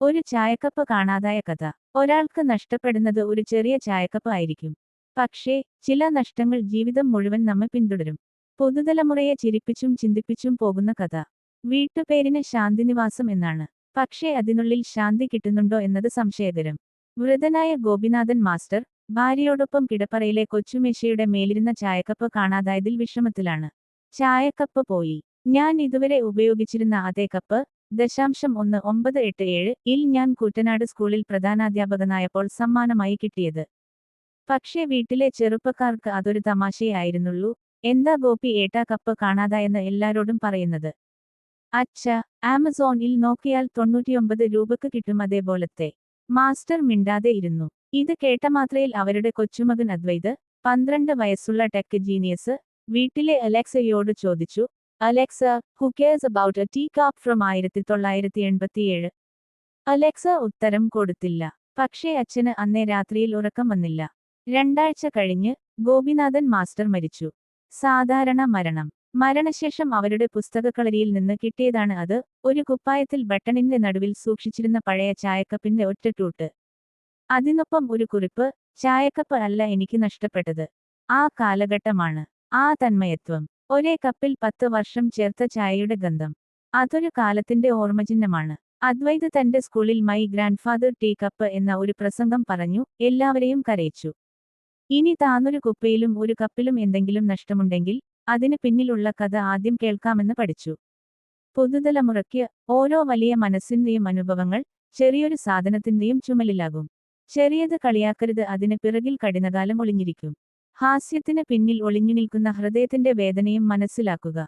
ഒരു ചായക്കപ്പ് കാണാതായ കഥ. ഒരാൾക്ക് നഷ്ടപ്പെടുന്നത് ഒരു ചെറിയ ചായക്കപ്പ് ആയിരിക്കും. പക്ഷേ, ചില നഷ്ടങ്ങൾ ജീവിതം മുഴുവൻ നമ്മെ പിന്തുടരും. പുതുതലമുറയെ ചിരിപ്പിച്ചും ചിന്തിപ്പിച്ചും പോകുന്ന കഥ. വീട്ടുപേരിന് ശാന്തിനിവാസം എന്നാണ്. പക്ഷേ അതിനുള്ളിൽ ശാന്തി കിട്ടുന്നുണ്ടോ എന്നത് സംശയകരം. വൃദ്ധനായ ഗോപിനാഥൻ മാസ്റ്റർ, ഭാര്യയോടൊപ്പം കിടപ്പറയിലെ കൊച്ചുമേശയുടെ മേലിരുന്ന ചായക്കപ്പ് കാണാതായതിൽ വിഷമത്തിലാണ്. ചായക്കപ്പ് പോയി. ഞാൻ ഇതുവരെ ഉപയോഗിച്ചിരുന്ന അതേ കപ്പ്, 0.1987 ഇൽ ഞാൻ കൂറ്റനാട് സ്കൂളിൽ പ്രധാനാധ്യാപകനായപ്പോൾ സമ്മാനമായി കിട്ടിയത്. പക്ഷേ വീട്ടിലെ ചെറുപ്പക്കാർക്ക് അതൊരു തമാശയായിരുന്നുള്ളൂ. എന്താ ഗോപി ഏട്ടാ കപ്പ് കാണാതായെന്ന് എല്ലാരോടും പറയുന്നത്? അച്ഛാ, ആമസോണിൽ നോക്കിയാൽ 99 രൂപക്ക് കിട്ടും അതേപോലത്തെ. മാസ്റ്റർ മിണ്ടാതെ ഇരുന്നു. ഇത് കേട്ട മാത്രയിൽ അവരുടെ കൊച്ചുമകൻ അദ്വൈത്, 12 വയസ്സുള്ള ടെക് ജീനിയസ്, വീട്ടിലെ അലക്സയോട് ചോദിച്ചു, Alexa, who cares about a tea cup from 1987? Alexa ഉത്തരം കൊടുത്തില്ല. പക്ഷേ അച്ഛന് അന്നേ രാത്രിയിൽ ഉറക്കം വന്നില്ല. 2 ആഴ്ച കഴിഞ്ഞ്, ഗോപിനാഥൻ മാസ്റ്റർ മരിച്ചു. സാധാരണ മരണം. മരണശേഷം അവരുടെ പുസ്തകക്കളരിയിൽ നിന്ന് കിട്ടിയതാണ് അത്, ഒരു കുപ്പായത്തിൽ ബട്ടണിന്റെ നടുവിൽ സൂക്ഷിച്ചിരുന്ന പഴയ ചായക്കപ്പിന്റെ ഒറ്റ ടൂട്ട്. അതിനൊപ്പം ഒരു കുറിപ്പ്, ചായക്കപ്പ് അല്ല എനിക്ക് നഷ്ടപ്പെട്ടത്. ആ കാലഘട്ടമാണ്. ആ തന്മയത്വം. ഒരേ കപ്പിൽ 10 വർഷം ചേർത്ത ചായയുടെ ഗന്ധം. അതൊരു കാലത്തിന്റെ ഓർമ്മചിഹ്നമാണ്. അദ്വൈത് തന്റെ സ്കൂളിൽ മൈ ഗ്രാൻഡ്ഫാദർ ടീ കപ്പ് എന്ന ഒരു പ്രസംഗം പറഞ്ഞു, എല്ലാവരെയും കരയിച്ചു. ഇനി താനൊരു കുപ്പയിലും ഒരു കപ്പിലും എന്തെങ്കിലും നഷ്ടമുണ്ടെങ്കിൽ, അതിന് പിന്നിലുള്ള കഥ ആദ്യം കേൾക്കാമെന്ന് പഠിച്ചു. പുതുതലമുറയ്ക്ക്, ഓരോ വലിയ മനസ്സിന്റെയും അനുഭവങ്ങൾ, ചെറിയൊരു സാധനത്തിന്റെയും ചുമലിലാകും. ചെറിയത് കളിയാക്കരുത്, അതിന് പിറകിൽ കഠിനകാലം ഒളിഞ്ഞിരിക്കും. ഹാസ്യത്തിന് പിന്നിൽ ഒളിഞ്ഞുനിൽക്കുന്ന ഹൃദയത്തിന്റെ വേദനയും മനസ്സിലാക്കുക.